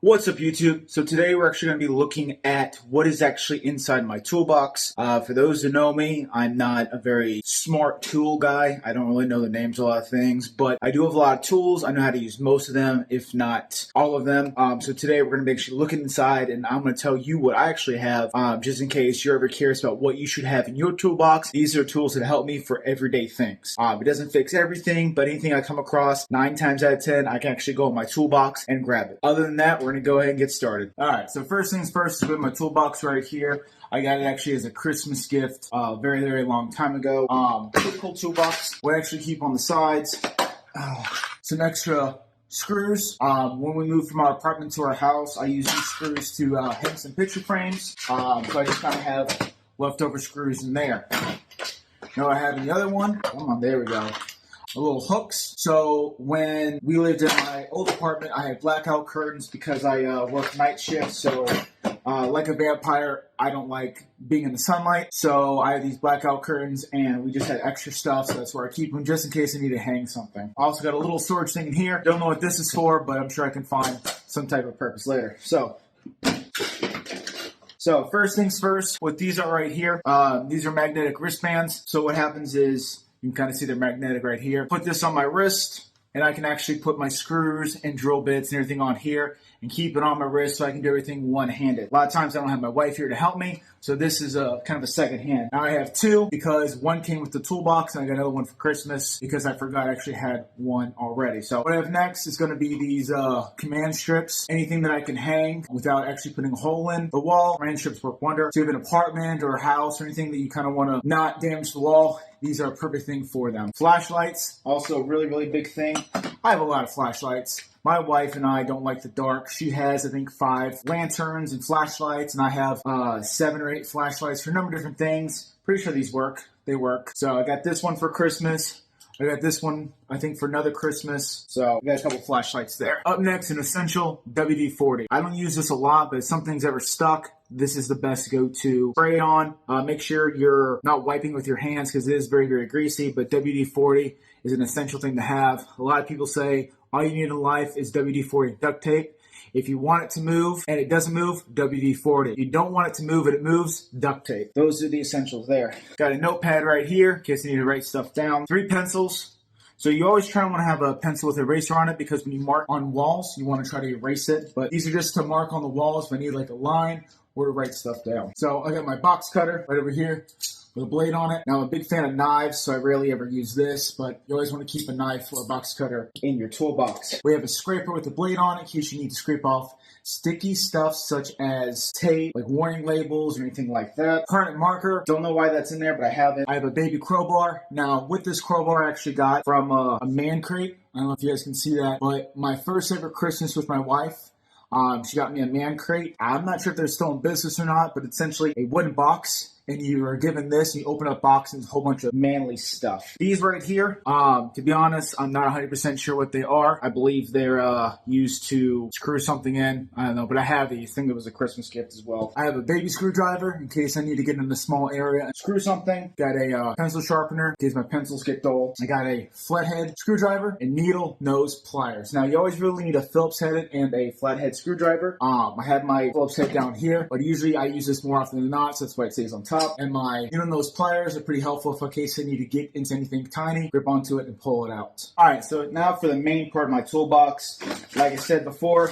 What's up, YouTube? So today we're actually going to be looking at what is actually inside my toolbox. For those who know me, I'm not a very smart tool guy. I don't really know the names of a lot of things, but I do have a lot of tools. I know how to use most of them, if not all of them. So today we're going to be actually looking inside, and I'm going to tell you what I actually have, just in case you're ever curious about what you should have in your toolbox. These are tools that help me for everyday things. It doesn't fix everything, but anything I come across, 9 times out of 10, I can actually go in my toolbox and grab it. Other than that, we're going to go ahead and get started. Alright, so first things first is with my toolbox right here. I got it actually as a Christmas gift very, very long time ago. Pretty cool toolbox. We actually keep on the sides some extra screws. When we moved from our apartment to our house, I use these screws to hang some picture frames. So I just kind of have leftover screws in there. Now I have the other one. Come on, there we go. Little hooks. So when we lived in my old apartment, I had blackout curtains because I work night shift. So like a vampire, I don't like being in the sunlight. So I have these blackout curtains, and we just had extra stuff. So that's where I keep them just in case I need to hang something. I also got a little storage thing in here. Don't know what this is for, but I'm sure I can find some type of purpose later. So first things first, what these are right here, these are magnetic wristbands. So what happens is, you can kind of see they're magnetic right here. Put this on my wrist, and I can actually put my screws and drill bits and everything on here and keep it on my wrist so I can do everything one-handed. A lot of times I don't have my wife here to help me, so this is a kind of a second hand. Now I have two because one came with the toolbox, and I got another one for Christmas because I forgot I actually had one already. So what I have next is going to be these command strips. Anything that I can hang without actually putting a hole in the wall. Command strips work wonder. So you have an apartment or a house or anything that you kind of want to not damage the wall, these are a perfect thing for them. Flashlights, also a really, really big thing. I have a lot of flashlights. My wife and I don't like the dark. She has, I think, 5 lanterns and flashlights, and I have 7 or 8 flashlights for a number of different things. Pretty sure these work. They work. So I got this one for Christmas. I got this one, I think, for another Christmas. So I got a couple flashlights there. Up next, an essential WD-40. I don't use this a lot, but if something's ever stuck, this is the best to go to. Spray it on. Make sure you're not wiping with your hands because it is very, very greasy, but WD-40 is an essential thing to have. A lot of people say all you need in life is WD-40 duct tape. If you want it to move and it doesn't move, WD-40. If you don't want it to move and it moves, duct tape. Those are the essentials there. Got a notepad right here in case you need to write stuff down. 3 pencils. So you always try to want to have a pencil with an eraser on it because when you mark on walls, you want to try to erase it. But these are just to mark on the walls if I need like a line or to write stuff down. So I got my box cutter right over here with a blade on it. Now, I'm a big fan of knives, so I rarely ever use this, but you always want to keep a knife or a box cutter in your toolbox. We have a scraper with a blade on it in case you need to scrape off sticky stuff such as tape, like warning labels or anything like that. Permanent marker, don't know why that's in there, but I have it. I have a baby crowbar. Now, with this crowbar I actually got from a man crate. I don't know if you guys can see that, but my first ever Christmas with my wife, she got me a man crate. I'm not sure if they're still in business or not, but essentially a wooden box. And you are given this, and you open up boxes, a whole bunch of manly stuff. These right here, to be honest, I'm not 100% sure what they are. I believe they're used to screw something in. I don't know, but I have these. I think it was a Christmas gift as well. I have a baby screwdriver in case I need to get in a small area and screw something. Got a pencil sharpener in case my pencils get dull. I got a flathead screwdriver and needle nose pliers. Now, you always really need a Phillips head and a flathead screwdriver. I have my Phillips head down here, but usually I use this more often than not, so that's why it stays on top. And my needle nose pliers are pretty helpful in case I need to get into anything tiny, grip onto it, and pull it out. Alright, so now for the main part of my toolbox. Like I said before,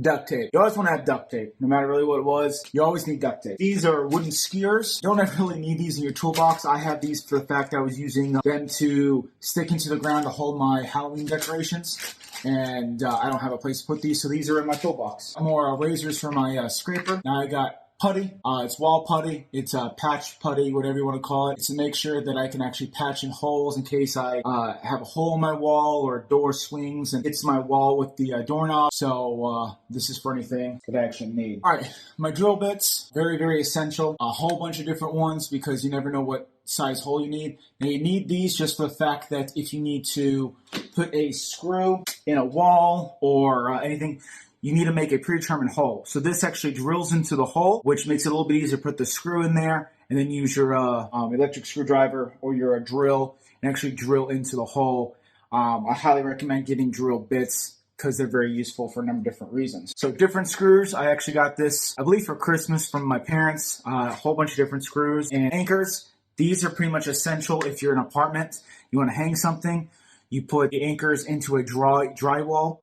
duct tape. You always want to have duct tape, no matter really what it was. You always need duct tape. These are wooden skewers. You don't ever really need these in your toolbox. I have these for the fact I was using them to stick into the ground to hold my Halloween decorations. And I don't have a place to put these, so these are in my toolbox. More razors for my scraper. Now I got putty. It's wall putty. It's patch putty, whatever you want to call it. It's to make sure that I can actually patch in holes in case I have a hole in my wall or a door swings and hits my wall with the doorknob. So this is for anything that I actually need. All right, my drill bits, very, very essential. A whole bunch of different ones because you never know what size hole you need. Now you need these just for the fact that if you need to put a screw in a wall or anything, you need to make a predetermined hole. So this actually drills into the hole, which makes it a little bit easier to put the screw in there and then use your electric screwdriver or your drill and actually drill into the hole. I highly recommend getting drill bits because they're very useful for a number of different reasons. So different screws. I actually got this, I believe, for Christmas from my parents. A whole bunch of different screws and anchors. These are pretty much essential if you're in an apartment. You want to hang something. You put the anchors into a drywall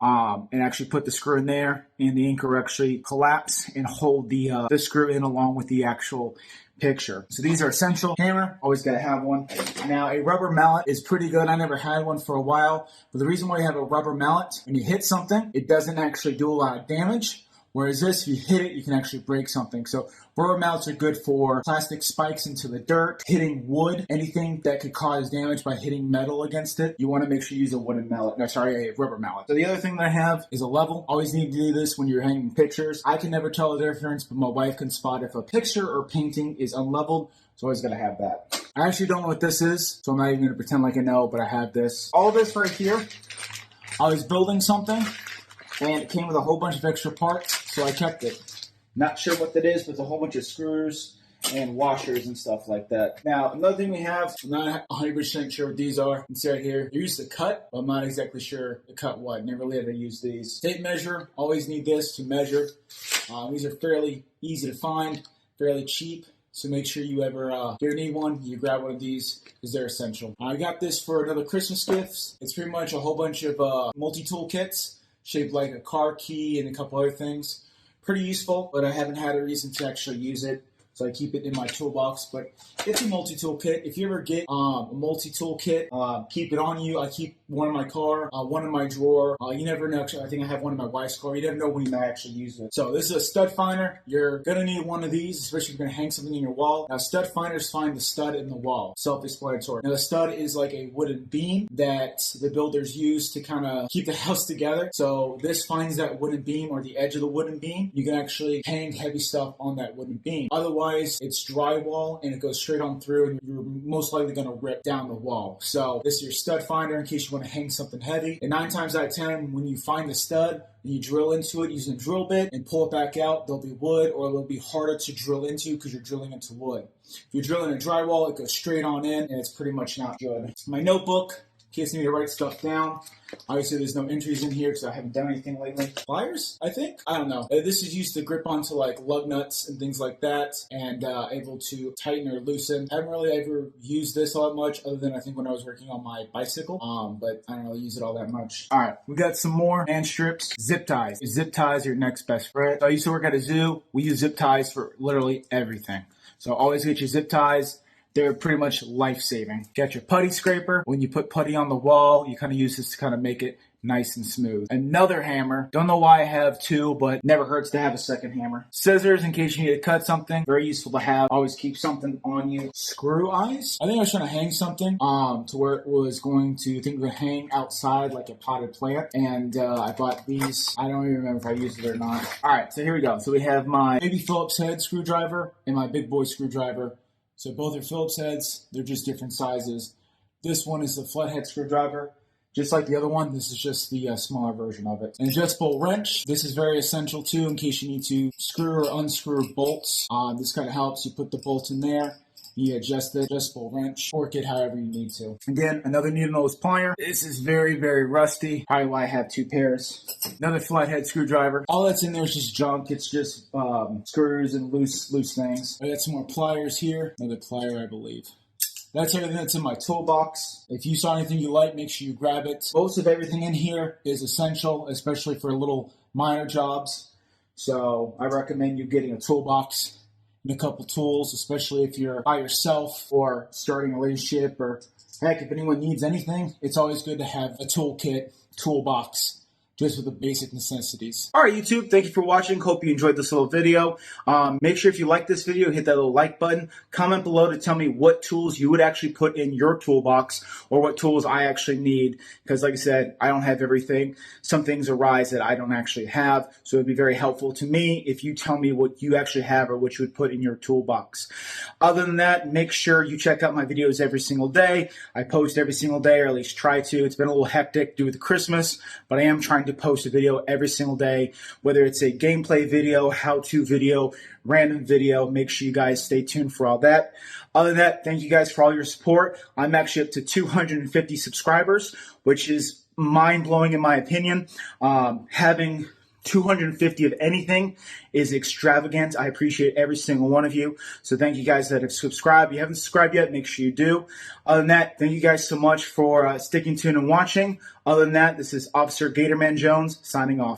and actually put the screw in there, and the anchor will actually collapse and hold the screw in along with the actual picture. So these are essential. Hammer, always got to have one. Now a rubber mallet is pretty good. I never had one for a while, but the reason why you have a rubber mallet, when you hit something, it doesn't actually do a lot of damage. Whereas this, if you hit it, you can actually break something. So rubber mallets are good for plastic spikes into the dirt, hitting wood, anything that could cause damage by hitting metal against it. You want to make sure you use a wooden mallet. No, sorry, a rubber mallet. So the other thing that I have is a level. Always need to do this when you're hanging pictures. I can never tell the difference, but my wife can spot if a picture or painting is unleveled. So always got to have that. I actually don't know what this is, so I'm not even going to pretend like I know, but I have this. All this right here, I was building something, and it came with a whole bunch of extra parts, so I kept it. Not sure what that is, but it's a whole bunch of screws and washers and stuff like that. Now, another thing we have, I'm not 100% sure what these are. It's right here. They're used to cut, but I'm not exactly sure to cut what. Never really had to use these. Tape measure, always need this to measure. These are fairly easy to find, fairly cheap. So make sure you ever need one, you grab one of these because they're essential. I got this for another Christmas gift. It's pretty much a whole bunch of multi-tool kits shaped like a car key and a couple other things. Pretty useful, but I haven't had a reason to actually use it, so I keep it in my toolbox. But it's a multi-tool kit. If you ever get a multi-tool kit, keep it on you. I keep one in my car, one in my drawer. You never know. Actually, I think I have one in my wife's car. You never know when you might actually use it. So this is a stud finder. You're going to need one of these, especially if you're going to hang something in your wall. Now, stud finders find the stud in the wall. Self-explanatory. Now, the stud is like a wooden beam that the builders use to kind of keep the house together. So this finds that wooden beam or the edge of the wooden beam. You can actually hang heavy stuff on that wooden beam. Otherwise, it's drywall and it goes straight on through, and you're most likely going to rip down the wall. So this is your stud finder in case you want to hang something heavy. And 9 times out of 10, when you find the stud, you drill into it using a drill bit and pull it back out, there'll be wood, or it'll be harder to drill into because you're drilling into wood. If you're drilling a drywall, it goes straight on in, and it's pretty much not good. My notebook, in case I need to write stuff down. Obviously, there's no entries in here because I haven't done anything lately. Pliers, I think? I don't know. This is used to grip onto like lug nuts and things like that, and able to tighten or loosen. I haven't really ever used this all that much, other than I think when I was working on my bicycle, but I don't really use it all that much. All right, we got some more hand strips. Zip ties. Zip ties are your next best friend. So I used to work at a zoo. We use zip ties for literally everything. So always get your zip ties. They're pretty much life-saving. Get your putty scraper. When you put putty on the wall, you kind of use this to kind of make it nice and smooth. Another hammer. Don't know why I have 2, but never hurts to have a second hammer. Scissors in case you need to cut something. Very useful to have. Always keep something on you. Screw eyes. I think I was trying to hang something to where it was going to hang outside like a potted plant. And I bought these. I don't even remember if I used it or not. All right, so here we go. So we have my baby Phillips head screwdriver and my big boy screwdriver. So both are Phillips heads. They're just different sizes. This one is the flathead screwdriver. Just like the other one, this is just the smaller version of it. An adjustable wrench. This is very essential too in case you need to screw or unscrew bolts. This kind of helps. You put the bolt in there. You adjust the adjustable wrench, fork it however you need to. Again, another needle nose plier. This is very, very rusty. Probably why I have 2 pairs. Another flathead screwdriver. All that's in there is just junk. It's just screws and loose things. I got some more pliers here. Another plier, I believe. That's everything that's in my toolbox. If you saw anything you like, make sure you grab it. Most of everything in here is essential, especially for little minor jobs. So I recommend you getting a toolbox and a couple tools, especially if you're by yourself or starting a relationship, or heck, if anyone needs anything, it's always good to have a toolkit, toolbox, just with the basic necessities. All right, YouTube, thank you for watching. Hope you enjoyed this little video. Make sure if you like this video, hit that little like button. Comment below to tell me what tools you would actually put in your toolbox, or what tools I actually need. Because like I said, I don't have everything. Some things arise that I don't actually have. So it'd be very helpful to me if you tell me what you actually have or what you would put in your toolbox. Other than that, make sure you check out my videos every single day. I post every single day, or at least try to. It's been a little hectic due to Christmas, but I am trying to post a video every single day, whether it's a gameplay video, how-to video, random video. Make sure you guys stay tuned for all that. Other than that, thank you guys for all your support. I'm actually up to 250 subscribers, which is mind-blowing in my opinion. Having 250 of anything is extravagant. I appreciate every single one of you. So thank you guys that have subscribed. If you haven't subscribed yet, make sure you do. Other than that, thank you guys so much for sticking tuned and watching. Other than that, this is Officer Gatorman Jones signing off.